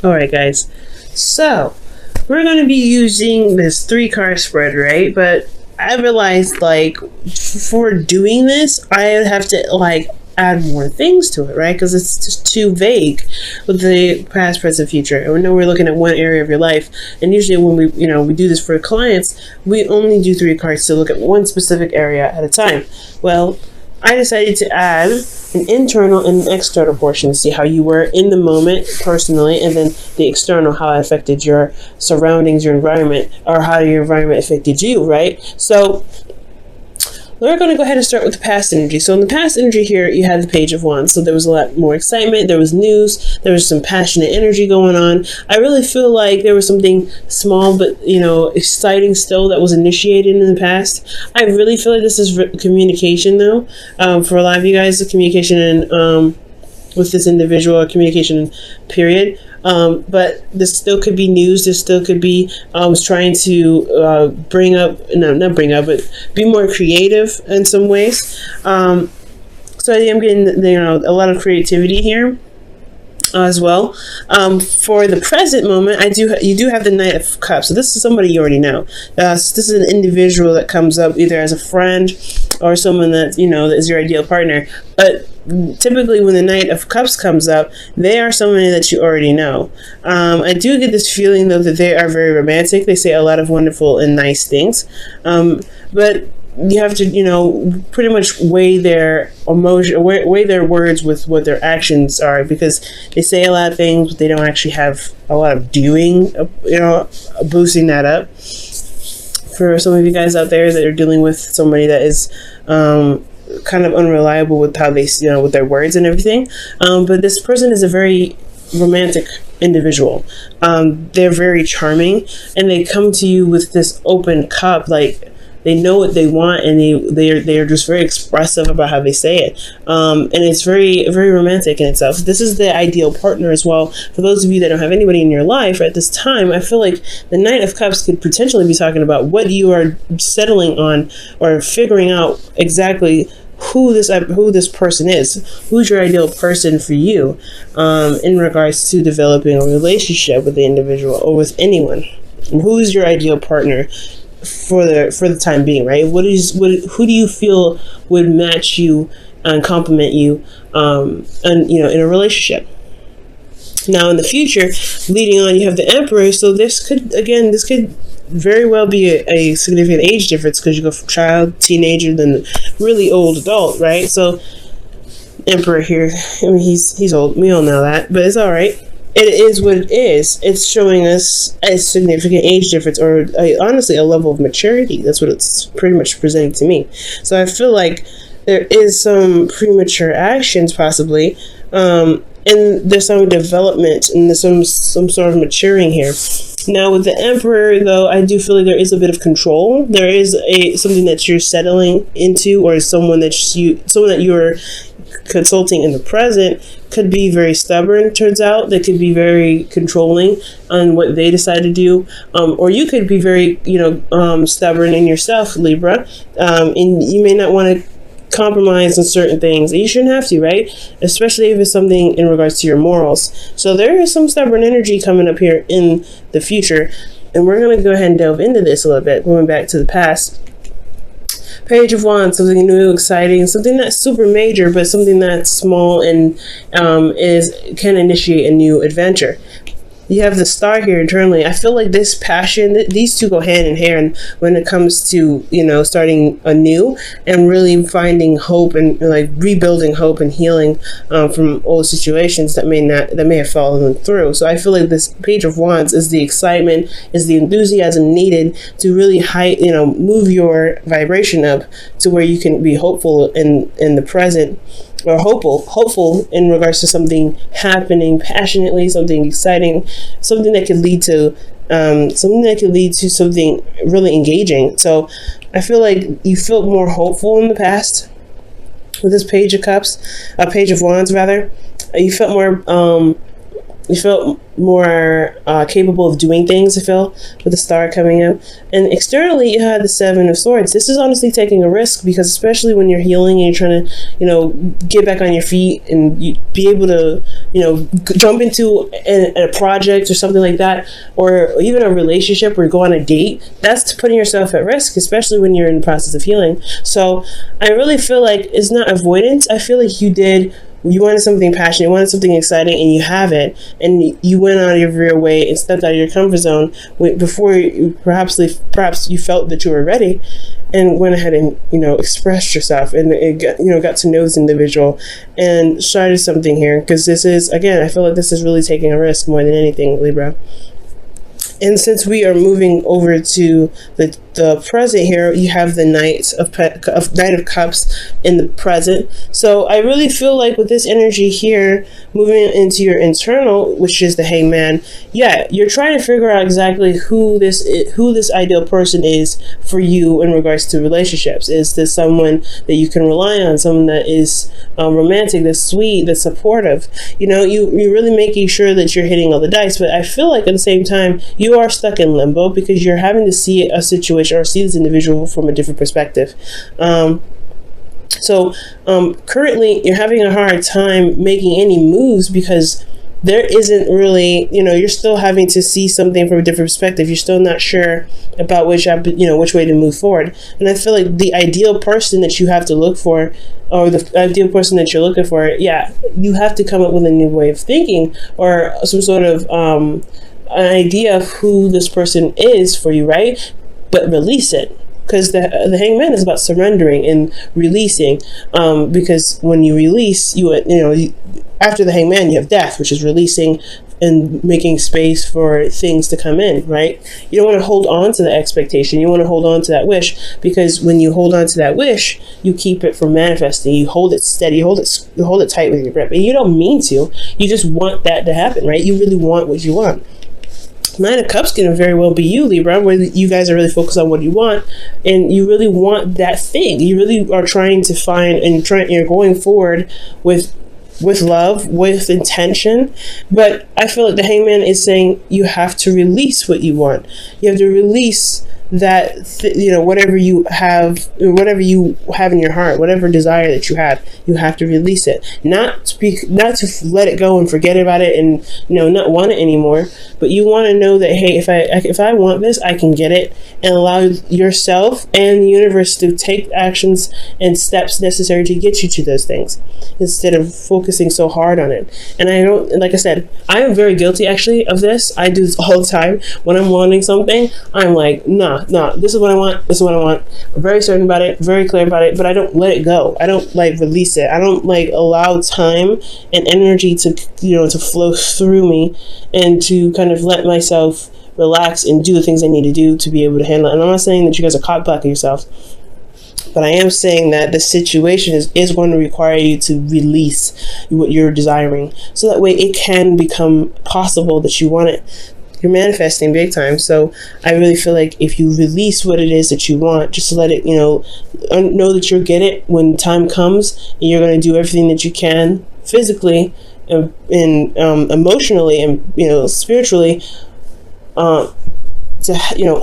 All right, guys. So we're going to be using this 3 card spread, right? But I realized, like, for doing this, I have to add more things to it, right? Because it's just too vague with the past, present, future. And we know we're looking at one area of your life, and usually when we do this for clients, we only do 3 cards to look at one specific area at a time. Well, I decided to add an internal and an external portion to see how you were in the moment personally, and then the external, how it affected your surroundings, your environment, or how your environment affected you, right? So we're going to go ahead and start with the past energy. So in the past energy here, you had the Page of Wands. So there was a lot more excitement. There was news. There was some passionate energy going on. I really feel like there was something small but, exciting still that was initiated in the past. I really feel like this is communication, though. For a lot of you guys, the communication and with this individual, communication period. But this still could be news. This still could be trying to not bring up, but be more creative in some ways. So I am getting a lot of creativity here as well. For the present moment, you do have the Knight of Cups. So this is somebody you already know. This is an individual that comes up either as a friend or someone that that is your ideal partner. But typically when the Knight of Cups comes up, they are somebody that you already know. I do get this feeling, though, that they are very romantic. They say a lot of wonderful and nice things. But you have to, pretty much weigh their emotion, weigh their words with what their actions are, because they say a lot of things, but they don't actually have a lot of doing, boosting that up. For some of you guys out there that are dealing with somebody that is kind of unreliable with how they, with their words and everything. But this person is a very romantic individual. They're very charming, and they come to you with this open cup, like they know what they want, and they are just very expressive about how they say it. And it's very, very romantic in itself. This is the ideal partner as well. For those of you that don't have anybody in your life at this time, I feel like the Knight of Cups could potentially be talking about what you are settling on or figuring out exactly who this person is, who's your ideal person for you, in regards to developing a relationship with the individual or with anyone. Who's your ideal partner for the time being, right? Who do you feel would match you and complement you, and in a relationship? Now in the future, leading on, you have the Emperor. So this could very well be a significant age difference, because you go from child, teenager, then really old adult, right? So Emperor here, I mean, he's old. We all know that, but it's all right. It is what it is. It's showing us a significant age difference, or honestly a level of maturity. That's what it's pretty much presenting to me. So I feel like there is some premature actions possibly, and there's some development and there's some sort of maturing here. Now with the Emperor, though, I do feel like there is a bit of control. There is something that you're settling into, or someone that you're consulting in the present could be very stubborn. Turns out they could be very controlling on what they decide to do, or you could be very stubborn in yourself, Libra, and you may not want to compromise on certain things. You shouldn't have to, right? Especially if it's something in regards to your morals. So there is some stubborn energy coming up here in the future, and we're going to go ahead and delve into this a little bit, going back to the past. Page of Wands, something new, exciting, something not super major, but something that's small and can initiate a new adventure. You have the Star here internally. I feel like this passion, these two go hand in hand when it comes to, starting anew and really finding hope and like rebuilding hope and healing from old situations that may have fallen through. So I feel like this Page of Wands is the excitement, is the enthusiasm needed to really move your vibration up to where you can be hopeful in the present, or hopeful in regards to something happening passionately, something exciting, something that could lead to something really engaging. So I feel like you felt more hopeful in the past with this Page of Wands rather. You felt more you felt more capable of doing things, I feel, with the star coming up. And externally, you had the Seven of Swords. This is honestly taking a risk, because especially when you're healing and you're trying to, get back on your feet and be able to, jump into a project or something like that, or even a relationship or go on a date, that's putting yourself at risk, especially when you're in the process of healing. So I really feel like it's not avoidance. I feel like you wanted something passionate, you wanted something exciting, and you have it, and you went out of your way and stepped out of your comfort zone before perhaps you felt that you were ready, and went ahead and expressed yourself, and got to know this individual and started something here. Because this is, again, I feel like this is really taking a risk more than anything, Libra. And since we are moving over to the present here, you have the Knight of Cups in the present. So I really feel like with this energy here, moving into your internal, which is the Hangman, you're trying to figure out exactly who this ideal person is for you in regards to relationships. Is this someone that you can rely on, someone that is romantic, that's sweet, that's supportive? You're really making sure that you're hitting all the dice. But I feel like at the same time, you are stuck in limbo, because you're having to see a situation or see this individual from a different perspective. So currently you're having a hard time making any moves, because there isn't really, you're still having to see something from a different perspective. You're still not sure about which way to move forward. And I feel like the ideal person that you have to look for, or the ideal person that you're looking for, you have to come up with a new way of thinking, or some sort of an idea of who this person is for you, right? But release it, because the Hangman is about surrendering and releasing. Because when you release, after the Hangman, you have Death, which is releasing and making space for things to come in, right? You don't want to hold on to the expectation. You want to hold on to that wish, because when you hold on to that wish, you keep it from manifesting. You hold it steady. You hold it tight with your grip, and you don't mean to. You just want that to happen, right? You really want what you want. Nine of Cups can very well be you, Libra, where you guys are really focused on what you want, and you really want that thing. You really are trying to find, and you're going forward with love, with intention. But I feel like the Hangman is saying you have to release what you want. You have to release that whatever you have in your heart, whatever desire that you have to release it. Not to let it go and forget about it and not want it anymore, but you want to know that, hey, if I want this, I can get it, and allow yourself and the universe to take actions and steps necessary to get you to those things, instead of focusing so hard on it. And I don't, like I said, I am very guilty actually of this. I do this all the time. When I'm wanting something, I'm like, nah, this is what I want. This is what I want. I'm very certain about it, very clear about it, but I don't let it go. I don't release it. I don't allow time and energy to to flow through me, and to kind of let myself relax and do the things I need to do to be able to handle it. And I'm not saying that you guys are caught blocking yourself, but I am saying that the situation is going to require you to release what you're desiring, so that way it can become possible that you want it. You're manifesting big time. So I really feel like if you release what it is that you want, just let it, know that you'll get it when time comes, and you're going to do everything that you can physically and emotionally and spiritually to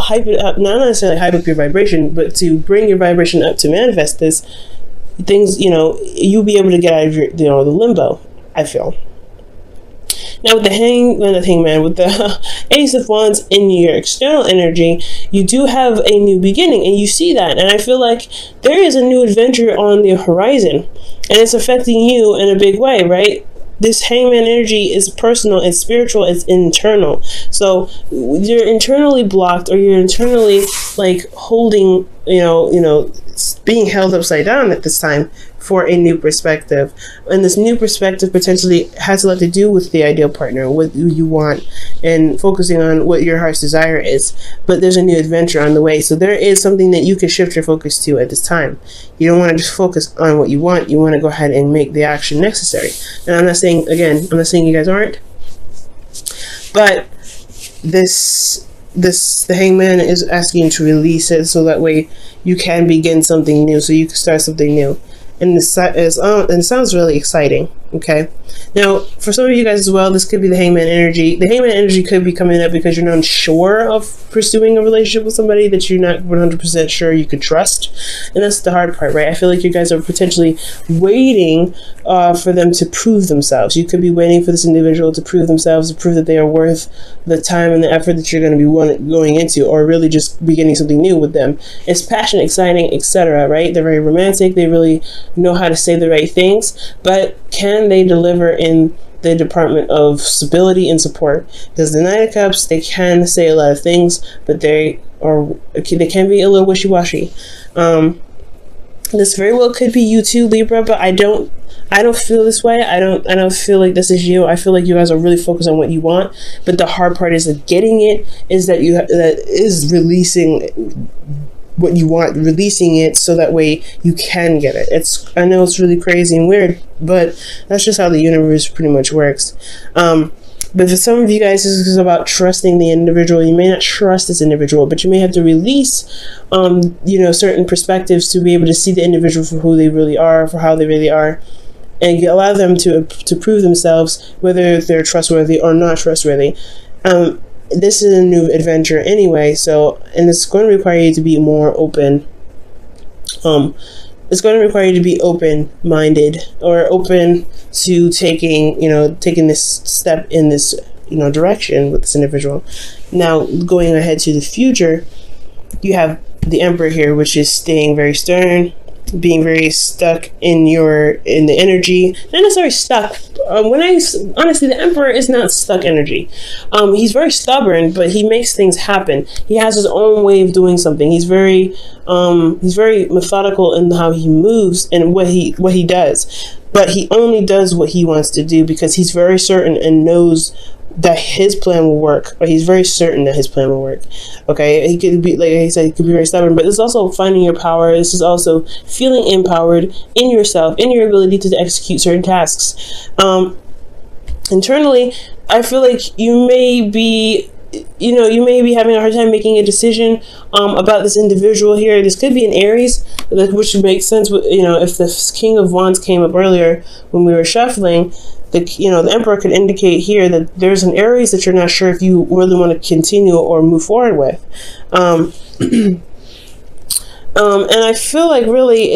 hype it up, not necessarily hype up your vibration, but to bring your vibration up to manifest this things. You'll be able to get out of your the limbo, I feel. Now with the Hangman, with the Ace of Wands in your external energy, you do have a new beginning, and you see that. And I feel like there is a new adventure on the horizon, and it's affecting you in a big way, right? This Hangman energy is personal, it's spiritual, it's internal. So you're internally blocked, or you're internally holding, being held upside down at this time for a new perspective. And this new perspective potentially has a lot to do with the ideal partner, what you want, and focusing on what your heart's desire is. But there's a new adventure on the way. So there is something that you can shift your focus to at this time. You don't want to just focus on what you want. You want to go ahead and make the action necessary. And I'm not saying you guys aren't. But the Hangman is asking you to release it, so that way you can begin something new, so you can start something new. And it sounds really exciting. Okay. Now, for some of you guys as well, this could be the hangman energy. The hangman energy could be coming up because you're not sure of pursuing a relationship with somebody that you're not 100% sure you could trust. And that's the hard part, right? I feel like you guys are potentially waiting for them to prove themselves. You could be waiting for this individual to prove themselves, to prove that they are worth the time and the effort that you're going to be going into, or really just beginning something new with them. It's passionate, exciting, etc., right? They're very romantic. They really know how to say the right things, but can they deliver in the department of stability and support? Because the Knight of Cups, they can say a lot of things, but they can be a little wishy-washy. This very well could be you too, Libra, but I don't feel this way. I don't feel like this is you. I feel like you guys are really focused on what you want, but the hard part is that getting it is that that is releasing what you want, releasing it so that way you can get it. I know it's really crazy and weird, but that's just how the universe pretty much works. But for some of you guys, this is about trusting the individual. You may not trust this individual, but you may have to release, certain perspectives to be able to see the individual for who they really are, for how they really are, and allow them to prove themselves, whether they're trustworthy or not trustworthy. This is a new adventure anyway, and it's going to require you to be more open. It's going to require you to be open-minded or open to taking this step in this, direction with this individual. Now, going ahead to the future, you have the Emperor here, which is staying very stern, being very stuck in the energy. Not necessarily stuck. Honestly, the Emperor is not stuck energy. He's very stubborn, but he makes things happen. He has his own way of doing something. He's very methodical in how he moves and what he does. But he only does what he wants to do because he's very certain and knows that his plan will work, or he's very certain that his plan will work. Okay, he could be, like I said, he could be very stubborn, but it's also finding your power. This is also feeling empowered in yourself, in your ability to execute certain tasks. Internally, I feel like you may be having a hard time making a decision about this individual here. This could be an Aries, which makes sense. If the King of Wands came up earlier when we were shuffling, the Emperor could indicate here that there's an Aries that you're not sure if you really want to continue or move forward with. And I feel like really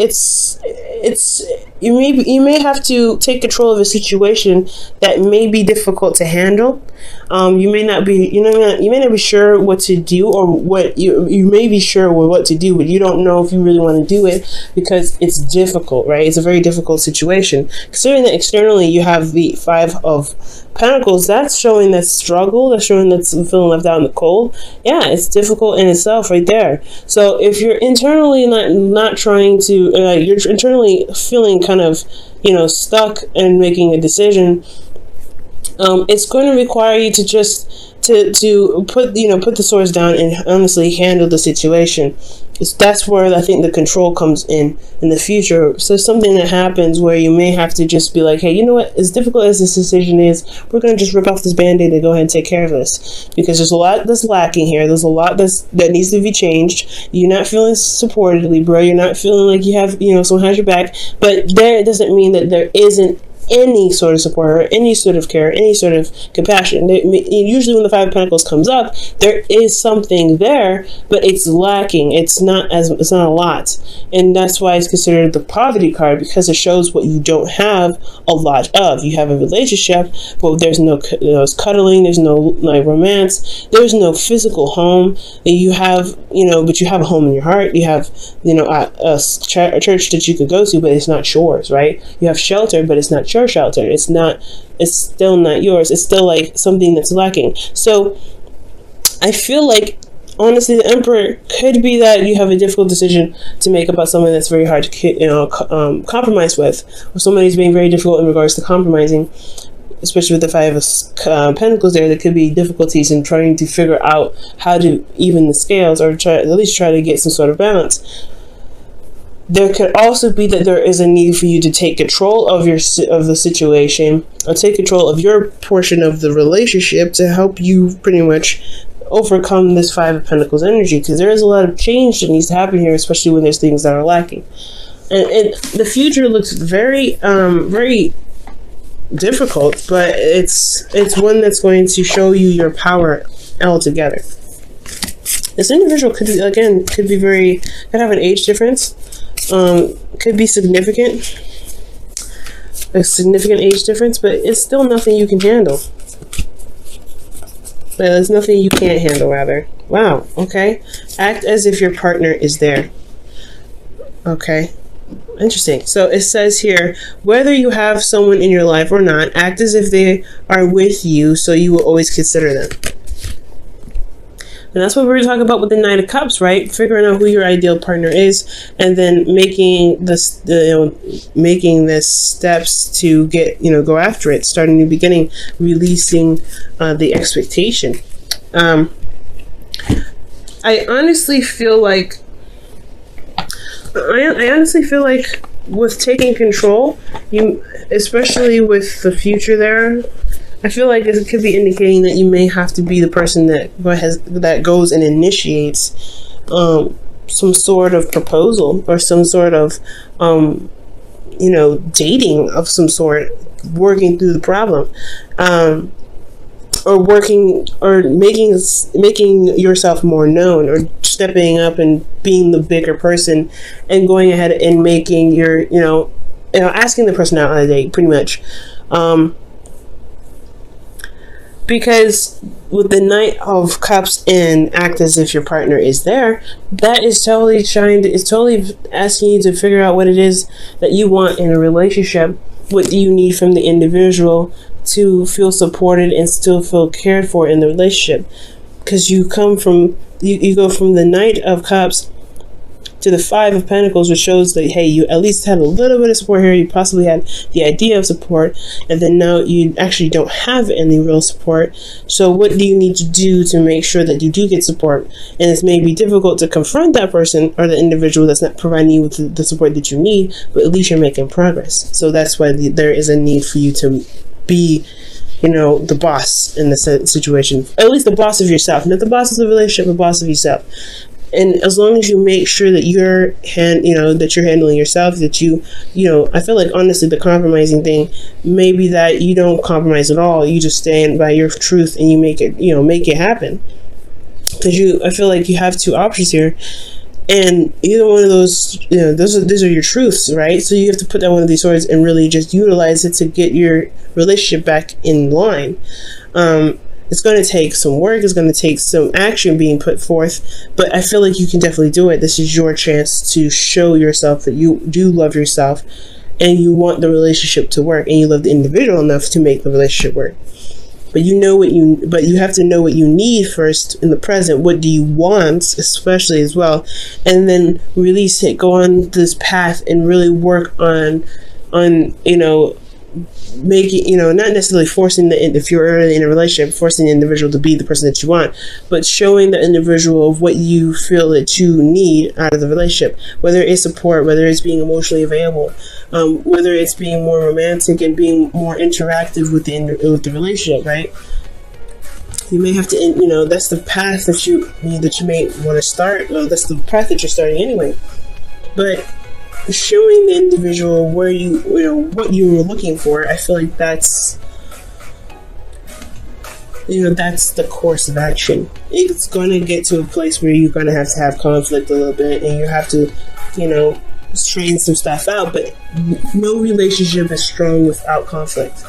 you may have to take control of a situation that may be difficult to handle. You may not be sure what to do, or what you may be sure what to do, but you don't know if you really want to do it because it's difficult, right? It's a very difficult situation. Considering that externally you have the Five of Pentacles, that's showing that struggle, that's showing that's feeling left out in the cold. Yeah, it's difficult in itself right there. So if you're internally not trying to, you're internally feeling kind of, stuck and making a decision, it's going to require you to just to put the swords down and honestly handle the situation. That's where I think the control comes in the future. So something that happens where you may have to just be like, hey, you know what? As difficult as this decision is, we're going to just rip off this Band-Aid and go ahead and take care of this. Because there's a lot that's lacking here. There's a lot that needs to be changed. You're not feeling supported, Libra. You're not feeling like you have, someone has your back. But there doesn't mean that there isn't any sort of support or any sort of care, any sort of compassion. Usually when the Five of Pentacles comes up, there is something there, but it's lacking. It's not a lot. And that's why it's considered the poverty card, because it shows what you don't have a lot of. You have a relationship, but there's no cuddling, there's no romance, there's no physical home. You have, but you have a home in your heart. You have, a church that you could go to, but it's not yours, right? You have shelter, but it's not your shelter. It's still not yours. It's still like something that's lacking. So I feel like honestly the Emperor could be that you have a difficult decision to make about someone that's very hard to compromise with, or somebody's being very difficult in regards to compromising, especially with the Five of Pentacles there. There could be difficulties in trying to figure out how to even the scales, or at least try to get some sort of balance. There could also be that there is a need for you to take control of the situation, or take control of your portion of the relationship to help you pretty much overcome this Five of Pentacles energy, because there is a lot of change that needs to happen here, especially when there's things that are lacking. And the future looks very, very difficult, but it's one that's going to show you your power altogether. This individual could be, again, could have an age difference, could be significant, a significant age difference, but it's still nothing you can handle. There's nothing you can't handle, rather. Wow, okay. Act as if your partner is there. Okay. Interesting. So it says here, whether you have someone in your life or not, act as if they are with you, so you will always consider them. And that's what we were talking about with the Knight of Cups, right? Figuring out who your ideal partner is, and then making this, making the steps to get, go after it, starting a new beginning, releasing the expectation. I honestly feel like with taking control, especially with the future there, I feel like it could be indicating that you may have to be the person that goes and initiates some sort of proposal or some sort of dating of some sort, working through the problem, or working or making yourself more known, or stepping up and being the bigger person and going ahead and making your asking the person out on a date, pretty much. Because with the Knight of Cups and act as if your partner is there, that is totally totally asking you to figure out what it is that you want in a relationship. What do you need from the individual to feel supported and still feel cared for in the relationship? Because you go from the Knight of Cups to the Five of Pentacles, which shows that, hey, you at least had a little bit of support here. You possibly had the idea of support, and then now you actually don't have any real support. So what do you need to do to make sure that you do get support? And it's maybe difficult to confront that person or the individual that's not providing you with the support that you need, but at least you're making progress. So that's why there is a need for you to be the boss in the situation. At least the boss of yourself, not the boss of the relationship, the boss of yourself. And as long as you make sure that you're handling yourself, that I feel like, honestly, the compromising thing may be that you don't compromise at all. You just stand by your truth and you make it happen. Because I feel like you have two options here, and either one of those, those are your truths, right? So you have to put down one of these swords and really just utilize it to get your relationship back in line. It's going to take some work. It's going to take some action being put forth, but I feel like you can definitely do it. This is your chance to show yourself that you do love yourself and you want the relationship to work, and you love the individual enough to make the relationship work. But you have to know what you need first in the present. What do you want, especially as well, and then release it. Go on this path and really work on making, not necessarily forcing if you're already in a relationship, forcing the individual to be the person that you want, but showing the individual of what you feel that you need out of the relationship, whether it's support, whether it's being emotionally available, whether it's being more romantic and being more interactive with the relationship, right? You may have to, that's the path that you may want to start. Well, that's the path that you're starting anyway, but showing the individual where what you were looking for, I feel like that's the course of action. It's going to get to a place where you're going to have conflict a little bit, and you have to straighten some stuff out, but no relationship is strong without conflict.